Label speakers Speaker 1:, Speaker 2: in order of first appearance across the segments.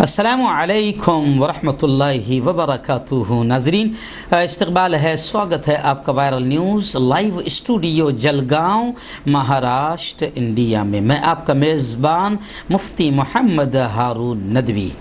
Speaker 1: अस्सलामु अलैकुम वरहमतुल्लाहि वबरकातुहू। नाजरीन, इस्तकबाल है, स्वागत है आपका viral news live studio Jalgaon Maharashtra India में। मैं आपका मेज़बान मुफ्ती मोहम्मद हारून नदवी।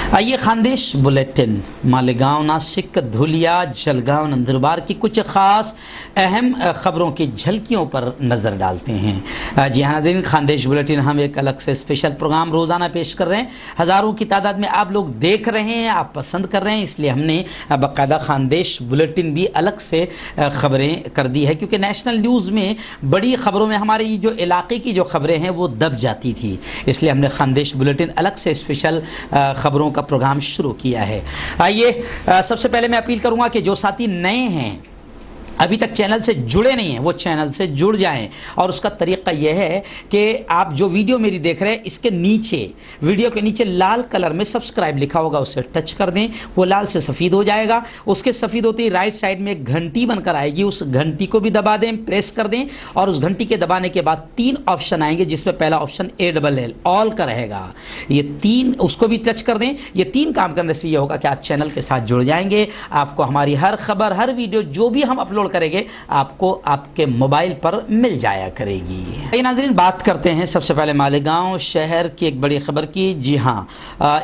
Speaker 1: आइए खानदेश बुलेटिन मालेगांव, नासिक, धुलिया, जलगांव, नंदुरबार की कुछ ख़ास अहम ख़बरों की झलकियों पर नज़र डालते हैं। जी हाँ नाज़रीन, खानदेश बुलेटिन हम एक अलग से स्पेशल प्रोग्राम रोज़ाना पेश कर रहे हैं। हज़ारों की तादाद में आप लोग देख रहे हैं, आप पसंद कर रहे हैं, इसलिए हमने बाकायदा खानदेश बुलेटिन भी अलग से ख़बरें कर दी है, क्योंकि नेशनल न्यूज़ में बड़ी ख़बरों में हमारी जो इलाके की जो ख़बरें हैं वो दब जाती थी, इसलिए हमने खानदेश बुलेटिन अलग से स्पेशल ख़बरों का प्रोग्राम शुरू किया है। आइए सबसे पहले मैं अपील करूंगा कि जो साथी नए हैं, अभी तक चैनल से जुड़े नहीं हैं, वो चैनल से जुड़ जाएं। और उसका तरीक़ा यह है कि आप जो वीडियो मेरी देख रहे हैं, इसके नीचे, वीडियो के नीचे लाल कलर में सब्सक्राइब लिखा होगा, उसे टच कर दें, वो लाल से सफ़ेद हो जाएगा। उसके सफ़ेद होते ही राइट साइड में एक घंटी बनकर आएगी, उस घंटी को भी दबा दें, प्रेस कर दें। और उस घंटी के दबाने के बाद 3 ऑप्शन आएंगे, जिसमें पहला ऑप्शन ALL ऑल का रहेगा, ये 3 उसको भी टच कर दें। ये 3 काम करने से ये होगा कि आप चैनल के साथ जुड़ जाएंगे, आपको हमारी हर खबर, हर वीडियो जो भी हम अपलोड करेंगे आपको आपके मोबाइल पर मिल जाया करेगी। नाज़रीन, बात करते हैं सबसे पहले मालेगांव शहर की एक बड़ी खबर की। जी हाँ,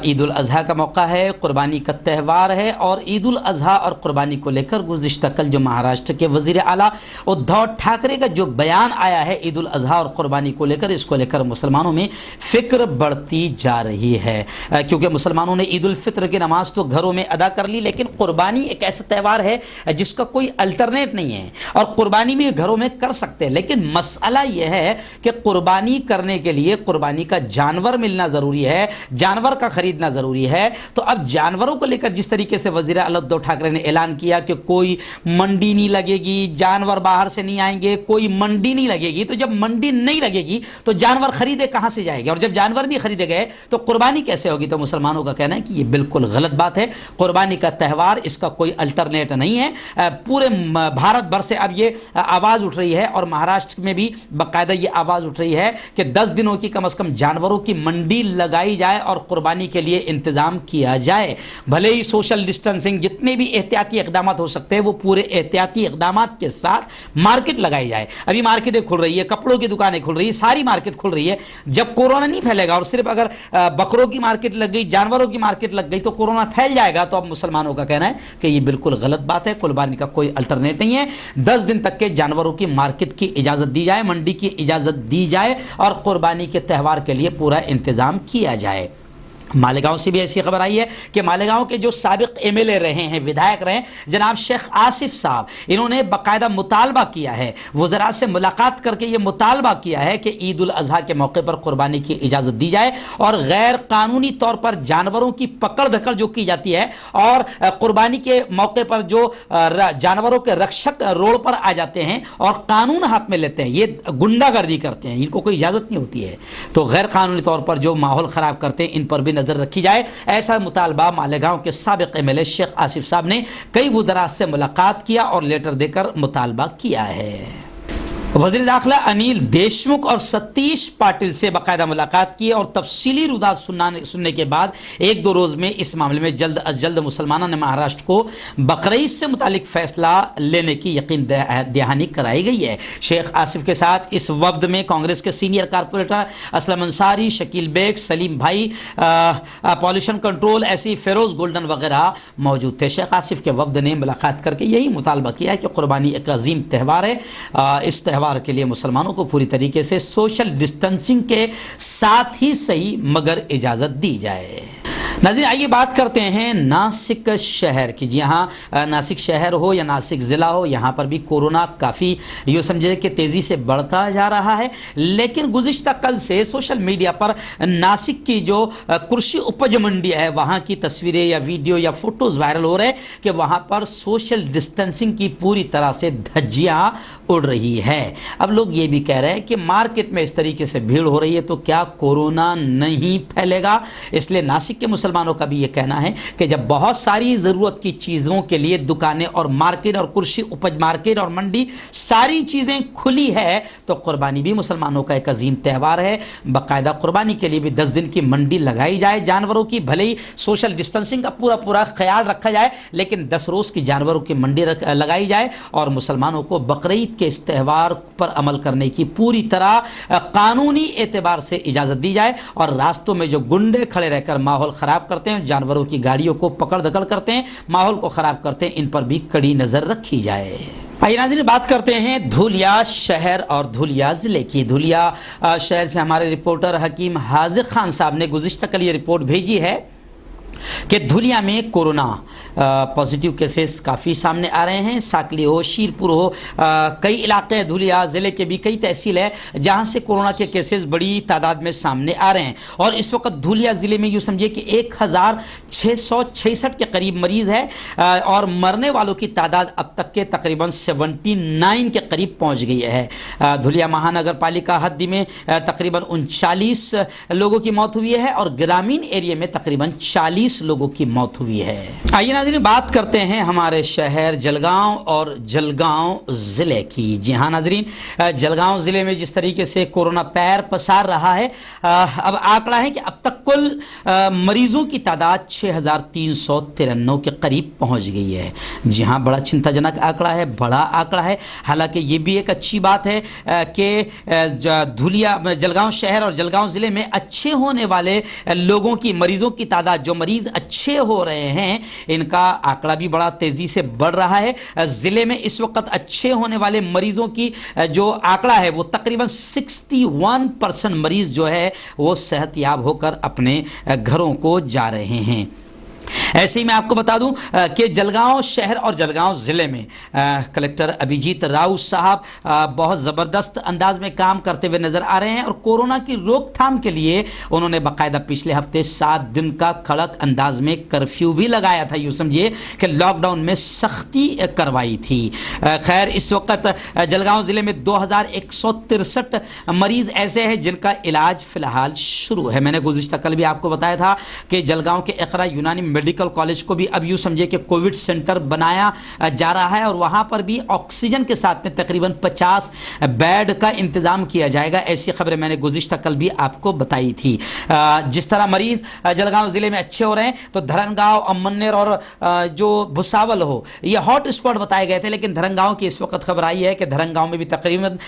Speaker 1: ईद उल अज़हा का मौका है, कुर्बानी का त्यौहार है, और ईद उल अज़हा और कुर्बानी को लेकर गुज़िश्ता कल जो महाराष्ट्र के वज़ीर आला उद्धव ठाकरे का जो बयान आया है ईद उल अज़हा और कुर्बानी को लेकर, इसको लेकर मुसलमानों में फ़िक्र बढ़ती जा रही है, क्योंकि मुसलमानों ने ईद उल फित्र की नमाज तो घरों में अदा कर ली, लेकिन कुर्बानी एक ऐसा त्यौहार है जिसका कोई अल्टरनेट नहीं है, और कुर्बानी भी घरों में कर सकते हैं। लेकिन मसला यह है कि कुर्बानी करने के लिए कुर्बानी का जानवर मिलना ज़रूरी है, जानवर का ख़रीदना ज़रूरी है। तो अब जानवरों को लेकर जिस तरीके से वज़ीर आला उद्धव ठाकरे ने ऐलान किया कि कोई मंडी नहीं लगेगी, जानवर बाहर से नहीं आएंगे, कोई मंडी नहीं लगेगी, तो जब मंडी नहीं लगेगी तो जानवर खरीदे कहाँ से जाएंगे, और जब जानवर नहीं खरीदे गए तो कुर्बानी कैसे होगी। तो मुसलमानों का कहना है कि ये बिल्कुल गलत बात है। कुर्बानी का त्यौहार, इसका कोई अल्टरनेट नहीं है। पूरे भारत भर से अब ये आवाज़ उठ रही है, और महाराष्ट्र में भी बाकायदा ये आवाज़ उठ रही है कि 10 दिनों की कम से कम जानवरों की मंडी लगाई जाए और कुर्बानी के लिए इंतज़ाम किया जाए। भले ही सोशल डिस्टेंसिंग, जितने भी एहतियाती इक़दाम हो सकते हैं, वो पूरे एहतियाती इक़दाम के साथ मार्केट लगाई जाए। अभी मार्केटें खुल रही है, कपड़ों की दुकानें खुल रही है, सारी मार्केट खुल रही है। जब कोरोना नहीं फैलेगा और सिर्फ अगर बकरों की मार्केट लग गई, जानवरों की मार्केट लग गई, तो कोरोना फैल जाएगा। तो अब मुसलमानों का कहना है कि ये बिल्कुल गलत बात है, कुर्बानी का कोई अल्टरनेट नहीं है। 10 दिन तक के जानवरों की मार्केट की इजाज़त दी जाए, मंडी की इजाज़त दी जाए, और कुर्बानी के त्यौहार के लिए पूरा इंतज़ाम किया जाए। मालेगांव से भी ऐसी खबर आई है कि मालेगांव के जो साबिक MLA रहे हैं, विधायक रहे हैं, जनाब शेख आसिफ साहब, इन्होंने बाकायदा मुतालबा किया है, वज़रा से मुलाकात करके ये मुतालबा किया है कि ईद उल अज़हा के मौके पर कुर्बानी की इजाज़त दी जाए, और गैर कानूनी तौर पर जानवरों की पकड़ धकड़ जो की जाती है, और कुर्बानी के मौके पर जो जानवरों के रक्षक रोड पर आ जाते हैं और कानून हाथ में लेते हैं, ये गुंडागर्दी करते हैं, इनको कोई इजाज़त नहीं होती है, तो गैर कानूनी तौर पर जो माहौल ख़राब करते हैं, इन पर भी नजर रखी जाए। ऐसा मुतालबा मालेगांव के साबिक MLA शेख आसिफ साहब ने कई वज़रात से मुलाकात किया और लेटर देकर मुतालबा किया है। वज़ीर दाखिला अनिल देशमुख और सतीश पाटिल से बाकायदा मुलाकात की, और तफसीली रुदात सुनने के बाद 1-2 रोज़ में इस मामले में जल्द अज जल्द मुसलमानों ने महाराष्ट्र को बकरीद से मुतालिक फ़ैसला लेने की यकीन दहानी कराई गई है। शेख आसिफ के साथ इस वफ्द में कांग्रेस के सीनियर कारपोरेटर असलम अंसारी, शकील बेग, सलीम भाई, पॉल्यूशन कंट्रोल, ऐसी फ़िरोज़ गोल्डन वगैरह मौजूद थे। शेख आसिफ के वफ्द ने मुलाकात करके यही मुतालबा किया है कि कुर्बानी एक अजीम त्यौहार है, इस त्यौहार के लिए मुसलमानों को पूरी तरीके से सोशल डिस्टेंसिंग के साथ ही सही मगर इजाज़त दी जाए। नाज़रीन, आइए बात करते हैं नासिक शहर की। जी हाँ, नासिक शहर हो या नासिक ज़िला हो, यहाँ पर भी कोरोना काफ़ी यूँ समझे कि तेज़ी से बढ़ता जा रहा है। लेकिन गुज़िश्ता कल से सोशल मीडिया पर नासिक की जो कृषि उपज मंडी है, वहाँ की तस्वीरें या वीडियो या फ़ोटोज़ वायरल हो रहे हैं कि वहाँ पर सोशल डिस्टेंसिंग की पूरी तरह से धज्जियाँ उड़ रही है। अब लोग ये भी कह रहे हैं कि मार्केट में इस तरीके से भीड़ हो रही है तो क्या कोरोना नहीं फैलेगा। इसलिए नासिक के मुसलमानों का भी ये कहना है कि जब बहुत सारी ज़रूरत की चीज़ों के लिए दुकानें और मार्केट और कृषि उपज मार्केट और मंडी सारी चीज़ें खुली है तो कुर्बानी भी मुसलमानों का एक अजीम त्यौहार है। बाकायदा कुर्बानी के लिए भी 10 दिन की मंडी लगाई जाए जानवरों की, भले ही सोशल डिस्टेंसिंग का पूरा ख्याल रखा जाए, लेकिन 10 रोज़ की जानवरों की मंडी लगाई जाए और मुसलमानों को बकरीद के इस त्यौहार पर अमल करने की पूरी तरह कानूनी एतबार से इजाज़त दी जाए और रास्तों में जो गुंडे खड़े रहकर माहौल ख़राब करते हैं, जानवरों की गाड़ियों को पकड़ दकड़ करते हैं, माहौल को ख़राब करते हैं, इन पर भी कड़ी नज़र रखी जाए। आइए नाज़रीन, बात करते हैं धुलिया शहर और धुलिया ज़िले की। धुलिया शहर से हमारे रिपोर्टर हकीम हाजिर खान साहब ने गुज़िश्ता कल ये रिपोर्ट भेजी है कि धुलिया में कोरोना पॉजिटिव केसेस काफ़ी सामने आ रहे हैं। साकली हो, शीरपुर हो, कई इलाके धुलिया ज़िले के भी कई तहसील है जहां से कोरोना के केसेस बड़ी तादाद में सामने आ रहे हैं और इस वक्त धुलिया ज़िले में यूँ समझिए कि 1666 के करीब मरीज़ है और मरने वालों की तादाद अब तक के तकरीबन 79 के करीब पहुँच गई है। धुलिया महानगर पालिका हद्दी में तकरीबन 39 लोगों की मौत हुई है और ग्रामीण एरिया में तकरीबन 40 लोगों की मौत हुई है। आइए नाज़रीन, बात करते हैं हमारे शहर जलगांव और जलगांव ज़िले की। जी हाँ नाज़रीन, जलगांव ज़िले में जिस तरीके से कोरोना पैर पसार रहा है, अब आंकड़ा है कि अब तक कुल मरीजों की तादाद 6393 के करीब पहुंच गई है। जी हाँ, बड़ा चिंताजनक आंकड़ा है, बड़ा आंकड़ा है। हालांकि ये भी एक अच्छी बात है कि धुलिया जलगांव शहर और जलगांव ज़िले में अच्छे होने वाले लोगों की, मरीजों की तादाद, जो मरीज अच्छे हो रहे हैं, इनका आंकड़ा भी बड़ा तेजी से बढ़ रहा है। जिले में इस वक्त अच्छे होने वाले मरीजों की जो आंकड़ा है वो तकरीबन 61% मरीज जो है वो सेहतयाब होकर अपने घरों को जा रहे हैं। ऐसे ही मैं आपको बता दूं कि जलगांव शहर और जलगांव ज़िले में कलेक्टर अभिजीत राव साहब बहुत ज़बरदस्त अंदाज में काम करते हुए नज़र आ रहे हैं और कोरोना की रोकथाम के लिए उन्होंने बाकायदा पिछले हफ्ते 7 दिन का कड़क अंदाज में कर्फ्यू भी लगाया था। यूँ समझिए कि लॉकडाउन में सख्ती करवाई थी। खैर, इस वक्त जलगांव ज़िले में 2163 मरीज़ ऐसे हैं जिनका इलाज फ़िलहाल शुरू है। मैंने गुज़िश्ता कल भी आपको बताया था कि जलगांव के इक़रा यूनानी मेडिकल कॉलेज को भी अब यूँ समझिए कि कोविड सेंटर बनाया जा रहा है और वहाँ पर भी ऑक्सीजन के साथ में तकरीबन 50 बेड का इंतज़ाम किया जाएगा। ऐसी खबरें मैंने गुज़िश्ता कल भी आपको बताई थी। जिस तरह मरीज़ जलगांव ज़िले में अच्छे हो रहे हैं तो धरंगांव, अमन्नेर और जो भुसावल हो, ये हॉट स्पॉट बताए गए थे, लेकिन धरंगांव की इस वक्त खबर आई है कि धरंगांव में भी तकरीबन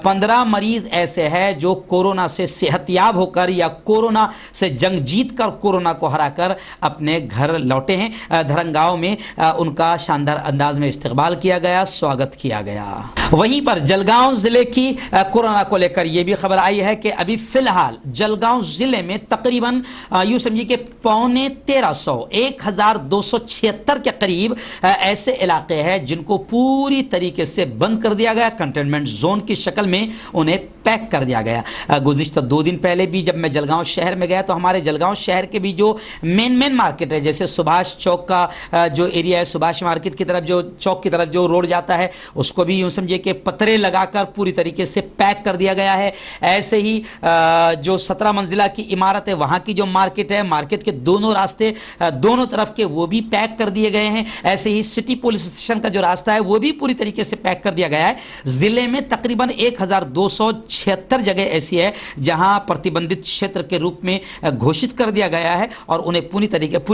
Speaker 1: 15 मरीज़ ऐसे हैं जो कोरोना से सेहतयाब होकर या कोरोना से जंग जीत कर कोरोना को हराकर अपने घर लौटे हैं। धरंगांव में उनका शानदार अंदाज में इस्तकबाल किया गया, स्वागत किया गया। वहीं पर जलगांव ज़िले की कोरोना को लेकर यह भी खबर आई है कि अभी फ़िलहाल जलगांव ज़िले में तकरीबन यूँ समझिए कि 1276 के करीब ऐसे इलाके हैं जिनको पूरी तरीके से बंद कर दिया गया, कंटेनमेंट जोन की शक्ल में उन्हें पैक कर दिया गया। गुज़िश्ता 2 दिन पहले भी जब मैं जलगांव शहर में गया तो हमारे जलगांव शहर के भी जो मेन मार्केट है, जैसे सुभाष चौक का जो एरिया है, सुभाष मार्केट की तरफ जो चौक की तरफ जो रोड जाता है, उसको भी यूँ समझिए कि पतरे लगाकर पूरी तरीके से पैक कर दिया गया है। ऐसे ही जो 17 मंजिला की इमारत है, वहाँ की जो मार्केट है, मार्केट के दोनों रास्ते दोनों तरफ के वो भी पैक कर दिए गए हैं। ऐसे ही सिटी पुलिस स्टेशन का जो रास्ता है वो भी पूरी तरीके से पैक कर दिया गया है। ज़िले में तकरीबन 1276 जगह ऐसी है जहाँ प्रतिबंधित क्षेत्र के रूप में घोषित कर दिया गया है और उन्हें पूरी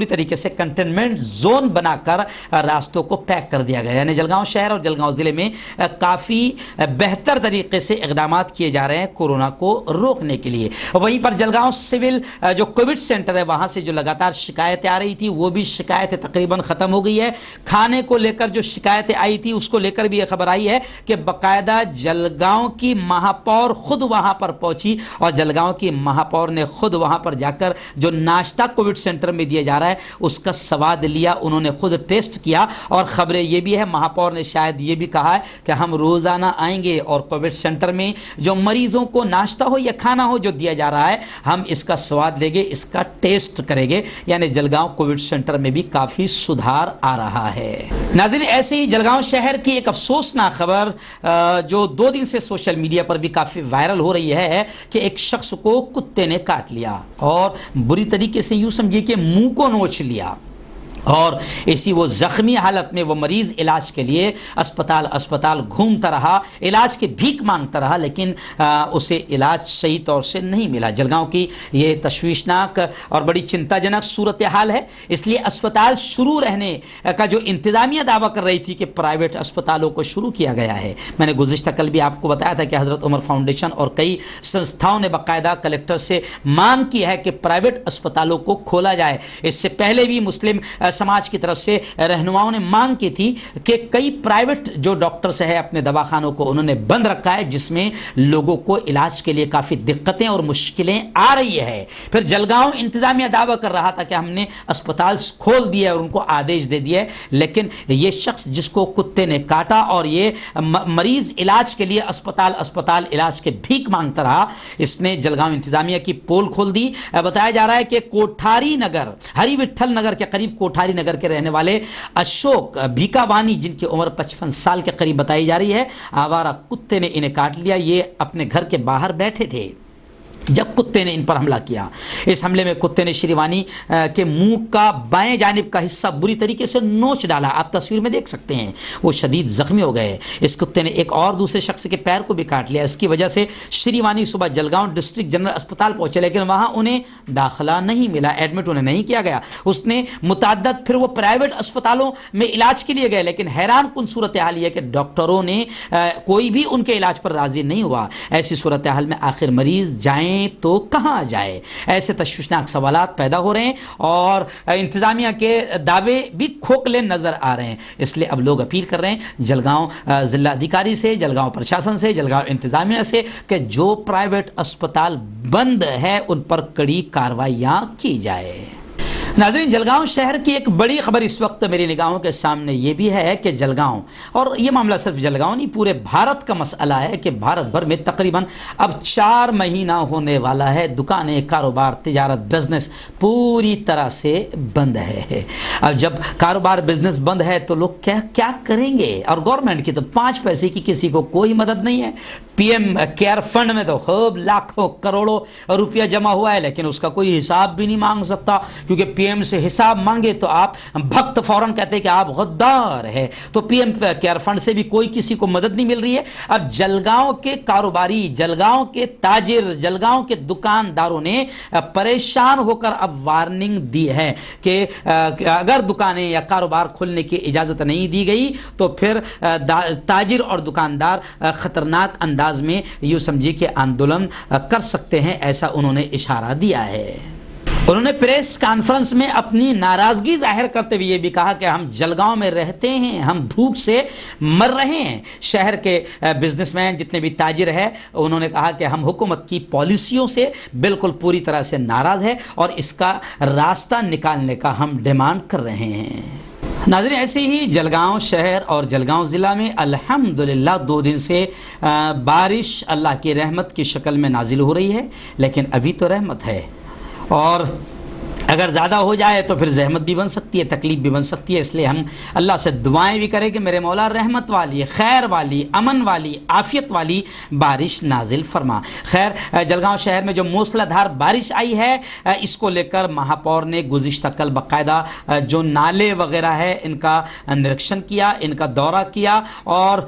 Speaker 1: तरीके से कंटेनमेंट जोन बनाकर रास्तों को पैक कर दिया गया है। यानी जलगांव शहर और जलगांव ज़िले में काफ़ी बेहतर तरीके से इक़दाम किए जा रहे हैं कोरोना को रोकने के लिए। वहीं पर जलगांव सिविल जो कोविड सेंटर है, वहाँ से जो लगातार शिकायतें आ रही थी वो भी शिकायतें तकरीबन ख़त्म हो गई है। खाने को लेकर जो शिकायतें आई थी उसको लेकर भी ये खबर आई है कि बाकायदा जलगांव की महापौर खुद वहाँ पर पहुँची और जलगांव की महापौर ने खुद वहाँ पर जाकर जो नाश्ता कोविड सेंटर में दिया जा रहा है اس کا سواد لیا، انہوں نے خود ٹیسٹ کیا، اور خبریں یہ بھی ہے مہاپور نے شاید یہ بھی کہا ہے کہ ہم روزانہ آئیں گے اور کووڈ سینٹر میں جو مریضوں کو ناشتہ ہو یا کھانا ہو جو دیا جا رہا ہے ہم اس کا سواد لیں گے، اس کا ٹیسٹ کریں گے۔ یعنی جلگاؤں کووڈ سینٹر میں بھی کافی سدھار آ رہا ہے۔ ناظرین، ایسے ہی جلگاؤں شہر کی ایک افسوسناک خبر جو 2 دن سے سوشل میڈیا پر بھی کافی وائرل ہو رہی ہے کہ ایک شخص کو کتے نے کاٹ لیا اور بری طریقے سے یوں سمجھیے کہ منہ کو نوچ لیا، اور اسی وہ زخمی حالت میں وہ مریض علاج کے لیے اسپتال گھومتا رہا، علاج کی بھیک مانگتا رہا، لیکن اسے علاج صحیح طور سے نہیں ملا۔ جلگاؤں کی یہ تشویشناک اور بڑی چنتا جنک صورتحال ہے، اس لیے اسپتال شروع رہنے کا جو انتظامیہ دعویٰ کر رہی تھی کہ پرائیویٹ اسپتالوں کو شروع کیا گیا ہے، میں نے گزشتہ کل بھی آپ کو بتایا تھا کہ حضرت عمر فاؤنڈیشن اور کئی سنستھاؤں نے باقاعدہ کلکٹر سے مانگ کی ہے کہ پرائیویٹ اسپتالوں کو کھولا جائے۔ اس سے پہلے بھی مسلم سماج کی طرف سے رہنماؤں نے مانگ کی تھی کہ کئی پرائیویٹ جو ڈاکٹرز ہیں اپنے دواخانوں کو انہوں نے بند رکھا ہے، جس میں لوگوں کو علاج کے لیے کافی دقتیں اور مشکلیں آ رہی ہے۔ پھر جلگاؤں انتظامیہ دعویٰ کر رہا تھا کہ ہم نے اسپتال کھول دیے اور ان کو آدیش دے دیے، لیکن یہ شخص جس کو کتے نے کاٹا اور یہ مریض علاج کے لیے اسپتال علاج کے بھیک مانگتا رہا، اس نے جلگاؤں انتظامیہ کی پول کھول دی۔ بتایا جا رہا ہے کہ کوٹھاری نگر، ہری وٹھل نگر کے قریب کوٹھاری نگر کے رہنے والے اشوک بھیکاوانی، جن کی عمر 55 سال کے قریب بتائی جا رہی ہے، آوارہ کتے نے انہیں کاٹ لیا۔ یہ اپنے گھر کے باہر بیٹھے تھے جب کتے نے ان پر حملہ کیا۔ اس حملے میں کتے نے شریوانی کے منہ کا بائیں جانب کا حصہ بری طریقے سے نوچ ڈالا، آپ تصویر میں دیکھ سکتے ہیں، وہ شدید زخمی ہو گئے۔ اس کتے نے ایک اور دوسرے شخص کے پیر کو بھی کاٹ لیا۔ اس کی وجہ سے شریوانی صبح جلگاؤں ڈسٹرکٹ جنرل اسپتال پہنچے، لیکن وہاں انہیں داخلہ نہیں ملا، ایڈمٹ انہیں نہیں کیا گیا۔ اس نے متعدد پھر وہ پرائیویٹ اسپتالوں میں علاج کے لیے گئے، لیکن حیران کن صورتحال یہ کہ ڈاکٹروں نے کوئی بھی ان کے علاج پر راضی نہیں ہوا۔ ایسی صورتحال میں آخر مریض جائیں تو کہاں جائے؟ ایسے تشویشناک سوالات پیدا ہو رہے ہیں اور انتظامیہ کے دعوے بھی کھوکھلے نظر آ رہے ہیں۔ اس لیے اب لوگ اپیل کر رہے ہیں جلگاؤں ضلع ادھیکاری سے، جلگاؤں پرشاسن سے، جلگاؤں انتظامیہ سے کہ جو پرائیویٹ اسپتال بند ہے ان پر کڑی کارروائیاں کی جائے۔ ناظرین، جلگاؤں شہر کی ایک بڑی خبر اس وقت میری نگاہوں کے سامنے یہ بھی ہے کہ جلگاؤں، اور یہ معاملہ صرف جلگاؤں نہیں پورے بھارت کا مسئلہ ہے کہ بھارت بھر میں تقریباً اب 4 مہینہ ہونے والا ہے، دکانیں، کاروبار، تجارت، بزنس پوری طرح سے بند ہے۔ اب جب کاروبار بزنس بند ہے تو لوگ کیا کریں گے؟ اور گورنمنٹ کی تو 5 پیسے کی کسی کو کوئی مدد نہیں ہے۔ پی ایم کیئر فنڈ میں تو خوب لاکھوں کروڑوں روپیہ جمع ہوا ہے، لیکن اس کا کوئی حساب بھی نہیں مانگ سکتا، کیونکہ پی ایم سے حساب مانگے تو آپ بھکت فوراً کہتے ہیں کہ آپ غدار ہے۔ تو پی ایم کیئر فنڈ سے بھی کوئی کسی کو مدد نہیں مل رہی ہے۔ اب جلگاؤں کے کاروباری، جلگاؤں کے تاجر، جلگاؤں کے دکانداروں نے پریشان ہو کر اب وارننگ دی ہے کہ اگر دکانیں یا کاروبار کھولنے کی اجازت نہیں دی گئی تو پھر تاجر اور دکاندار خطرناک انداز میں یوں سمجھیے کہ آندولن کر سکتے ہیں، ایسا انہوں نے اشارہ دیا ہے۔ انہوں نے پریس کانفرنس میں اپنی ناراضگی ظاہر کرتے ہوئے یہ بھی کہا کہ ہم جلگاؤں میں رہتے ہیں، ہم بھوک سے مر رہے ہیں۔ شہر کے بزنس مین جتنے بھی تاجر ہیں انہوں نے کہا کہ ہم حکومت کی پالیسیوں سے بالکل پوری طرح سے ناراض ہیں اور اس کا راستہ نکالنے کا ہم ڈیمانڈ کر رہے ہیں۔ ناظرین، ایسے ہی جلگاؤں شہر اور جلگاؤں ضلع میں الحمدللہ 2 دن سے بارش اللہ کی رحمت کی شکل میں نازل ہو رہی ہے، لیکن ابھی تو رحمت ہے اور اگر زیادہ ہو جائے تو پھر زحمت بھی بن سکتی ہے، تکلیف بھی بن سکتی ہے۔ اس لیے ہم اللہ سے دعائیں بھی کریں کہ میرے مولا رحمت والی، خیر والی، امن والی، عافیت والی بارش نازل فرما۔ خیر، جلگاؤں شہر میں جو موسلا دھار بارش آئی ہے اس کو لے کر مہاپور نے گزشتہ کل باقاعدہ جو نالے وغیرہ ہے ان کا نریکشن کیا، ان کا دورہ کیا، اور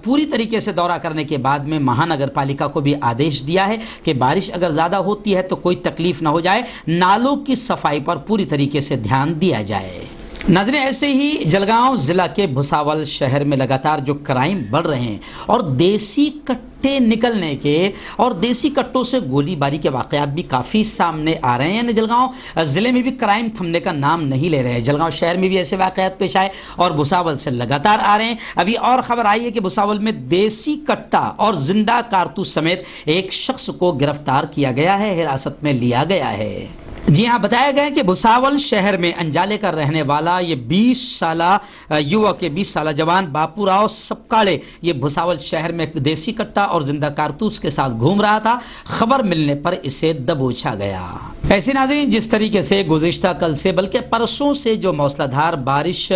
Speaker 1: پوری طریقے سے دورہ کرنے کے بعد میں مہانگر پالیکا کو بھی آدیش دیا ہے کہ بارش اگر زیادہ ہوتی ہے تو کوئی تکلیف نہ ہو جائے، نالوں کی صفائی پر پوری طریقے سے دھیان دیا جائے۔ ناظرین، ایسے ہی جلگاؤں ضلع کے بھساول شہر میں لگاتار جو کرائم بڑھ رہے ہیں اور دیسی کٹے نکلنے کے اور دیسی کٹوں سے گولی باری کے واقعات بھی کافی سامنے آ رہے ہیں، یعنی جلگاؤں ضلع میں بھی کرائم تھمنے کا نام نہیں لے رہے ہیں۔ جلگاؤں شہر میں بھی ایسے واقعات پیش آئے اور بھساول سے لگاتار آ رہے ہیں۔ ابھی اور خبر آئی ہے کہ بھساول میں دیسی کٹا اور زندہ کارتوس سمیت ایک شخص کو گرفتار کیا گیا ہے، حراست میں لیا گیا ہے۔ جی ہاں، بتایا گیا کہ بھساول شہر میں انجالے کا رہنے والا یہ 20 سالہ یوک، 20 سالہ جوان باپو راؤ سپکاڑے، یہ بھساول شہر میں دیسی کٹا اور زندہ کارتوس کے ساتھ گھوم رہا تھا۔ خبر ملنے پر اسے دبوچا گیا۔ ایسے ناظرین، جس طریقے سے گزشتہ کل سے بلکہ پرسوں سے جو موسلا دھار بارش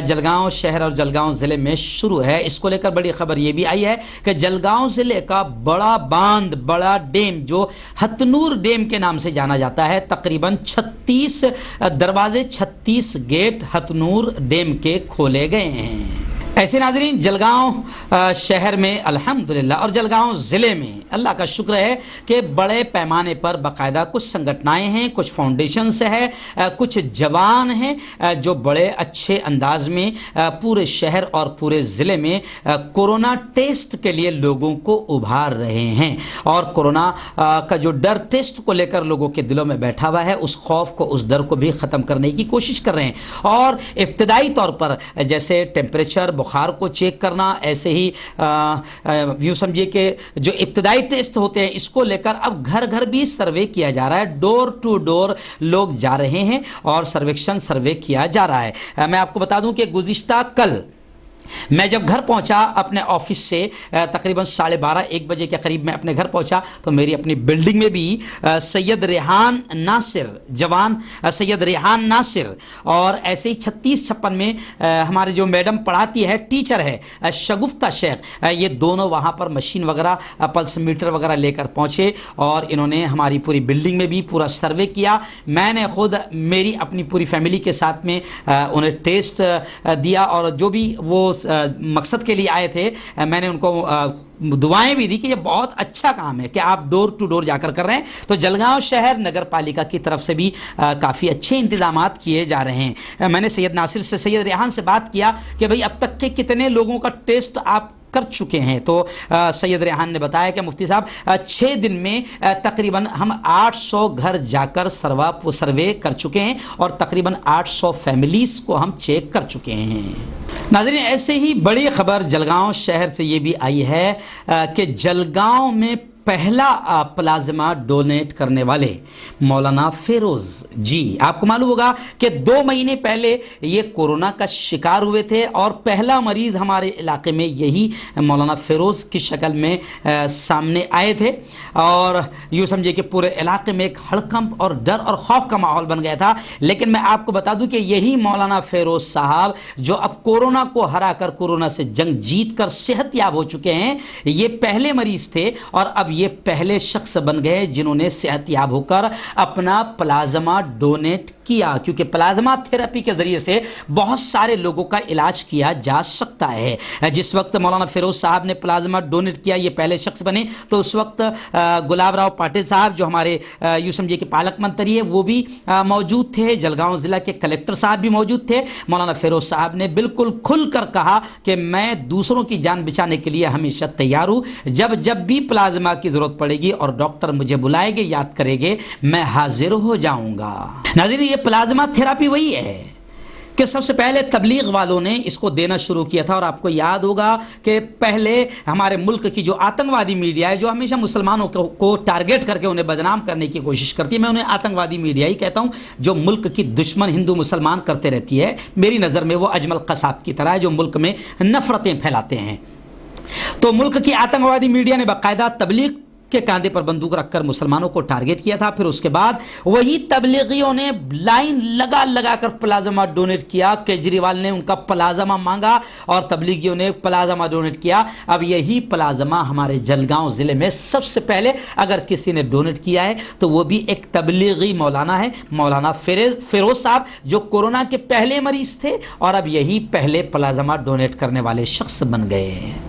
Speaker 1: جلگاؤں شہر اور جلگاؤں ضلع میں شروع ہے، اس کو لے کر بڑی خبر یہ بھی آئی ہے کہ جلگاؤں ضلع کا بڑا باندھ، بڑا ڈیم جو ہتنور ڈیم کے نام سے جانا جاتا ہے، تقریباً 36 دروازے، 36 گیٹ ہتنور ڈیم کے کھولے گئے ہیں۔ ایسے ناظرین، جلگاؤں شہر میں الحمدللہ اور جلگاؤں ضلع میں اللہ کا شکر ہے کہ بڑے پیمانے پر باقاعدہ کچھ سنگٹنائیں ہیں، کچھ فاؤنڈیشنز ہیں، کچھ جوان ہیں جو بڑے اچھے انداز میں پورے شہر اور پورے ضلع میں کورونا ٹیسٹ کے لیے لوگوں کو ابھار رہے ہیں، اور کورونا کا جو ڈر ٹیسٹ کو لے کر لوگوں کے دلوں میں بیٹھا ہوا ہے، اس خوف کو، اس ڈر کو بھی ختم کرنے کی کوشش کر رہے ہیں۔ اور ابتدائی طور پر جیسے ٹیمپریچر، بخار کو چیک کرنا، ایسے ہی یوں سمجھیے کہ جو ابتدائی ٹیسٹ ہوتے ہیں اس کو لے کر اب گھر گھر بھی سروے کیا جا رہا ہے، ڈور ٹو ڈور لوگ جا رہے ہیں اور سروے کیا جا رہا ہے۔ میں آپ کو بتا دوں کہ گزشتہ کل میں جب گھر پہنچا اپنے آفس سے تقریباً 12:30 1 بجے کے قریب میں اپنے گھر پہنچا تو میری اپنی بلڈنگ میں بھی سید ریحان ناصر، جوان سید ریحان ناصر، اور ایسے ہی 36-56 میں ہمارے جو میڈم پڑھاتی ہے، ٹیچر ہے شگفتہ شیخ، یہ دونوں وہاں پر مشین وغیرہ، پلس میٹر وغیرہ لے کر پہنچے اور انہوں نے ہماری پوری بلڈنگ میں بھی پورا سروے کیا۔ میں نے خود میری اپنی پوری فیملی کے ساتھ میں انہیں ٹیسٹ دیا، اور جو بھی وہ مقصد کے لیے آئے تھے میں نے ان کو دعائیں بھی دی کہ یہ بہت اچھا کام ہے کہ آپ ڈور ٹو ڈور جا کر رہے ہیں۔ تو جلگاؤں شہر نگر پالیکا کی طرف سے بھی کافی اچھے انتظامات کیے جا رہے ہیں۔ میں نے سید ناصر سے، سید ریحان سے بات کیا کہ بھئی اب تک کے کتنے لوگوں کا ٹیسٹ آپ کر چکے ہیں، تو سید ریحان نے بتایا کہ مفتی صاحب 6 دن میں تقریباً ہم 800 گھر جا کر سروے کر چکے ہیں اور تقریباً 800 فیملیز کو ہم چیک کر چکے ہیں۔ ناظرین، ایسے ہی بڑی خبر جلگاؤں شہر سے یہ بھی آئی ہے کہ جلگاؤں میں پہلا پلازما ڈونیٹ کرنے والے مولانا فیروز جی، آپ کو معلوم ہوگا کہ 2 مہینے پہلے یہ کورونا کا شکار ہوئے تھے اور پہلا مریض ہمارے علاقے میں یہی مولانا فیروز کی شکل میں سامنے آئے تھے، اور یوں سمجھے کہ پورے علاقے میں ایک ہڑکمپ اور ڈر اور خوف کا ماحول بن گیا تھا۔ لیکن میں آپ کو بتا دوں کہ یہی مولانا فیروز صاحب جو اب کورونا کو ہرا کر، کورونا سے جنگ جیت کر صحت یاب ہو چکے ہیں، یہ پہلے مریض تھے اور اب یہ پہلے شخص بن گئے جنہوں نے صحت یاب ہو کر اپنا پلازما ڈونیٹ کیا، کیونکہ پلازما تھراپی کے ذریعے سے بہت سارے لوگوں کا علاج کیا جا سکتا ہے۔ جس وقت مولانا فیروز صاحب نے پلازما ڈونیٹ کیا، یہ پہلے شخص بنے، تو اس وقت گلاب راؤ پاٹل صاحب جو ہمارے یوں سمجھے کہ پالک منتری ہے، وہ بھی موجود تھے، جلگاؤں ضلع کے کلیکٹر صاحب بھی موجود تھے۔ مولانا فیروز صاحب نے بالکل کھل کر کہا کہ میں دوسروں کی جان بچانے کے لیے ہمیشہ تیار ہوں، جب بھی پلازما کی ضرورت پڑے گی اور ڈاکٹر مجھے بلائے گے، یاد کرے گے، میں حاضر ہو جاؤں گا۔ ناظرین، یہ پلازما تھراپی وہی ہے کہ سب سے پہلے تبلیغ والوں نے اس کو دینا شروع کیا تھا، اور آپ کو یاد ہوگا کہ پہلے ہمارے ملک کی جو آتنکوادی میڈیا ہے، جو ہمیشہ مسلمانوں کو ٹارگیٹ کر کے انہیں بدنام کرنے کی کوشش کرتی ہے، میں انہیں آتنکوادی میڈیا ہی کہتا ہوں، جو ملک کی دشمن ہندو مسلمان کرتے رہتی ہے، میری نظر میں وہ اجمل قصاب کی طرح ہے جو ملک میں نفرتیں پھیلاتے ہیں۔ تو ملک کی آتنکوادی میڈیا نے باقاعدہ تبلیغ کے کاندھے پر بندوق رکھ کر مسلمانوں کو ٹارگیٹ کیا تھا۔ پھر اس کے بعد وہی تبلیغیوں نے لائن لگا کر پلازما ڈونیٹ کیا، کیجریوال نے ان کا پلازما مانگا اور تبلیغیوں نے پلازما ڈونیٹ کیا۔ اب یہی پلازما ہمارے جلگاؤں ضلع میں سب سے پہلے اگر کسی نے ڈونیٹ کیا ہے تو وہ بھی ایک تبلیغی مولانا ہے، مولانا فیروز صاحب، جو کورونا کے پہلے مریض تھے اور اب یہی پہلے پلازما ڈونیٹ کرنے والے شخص بن گئے ہیں۔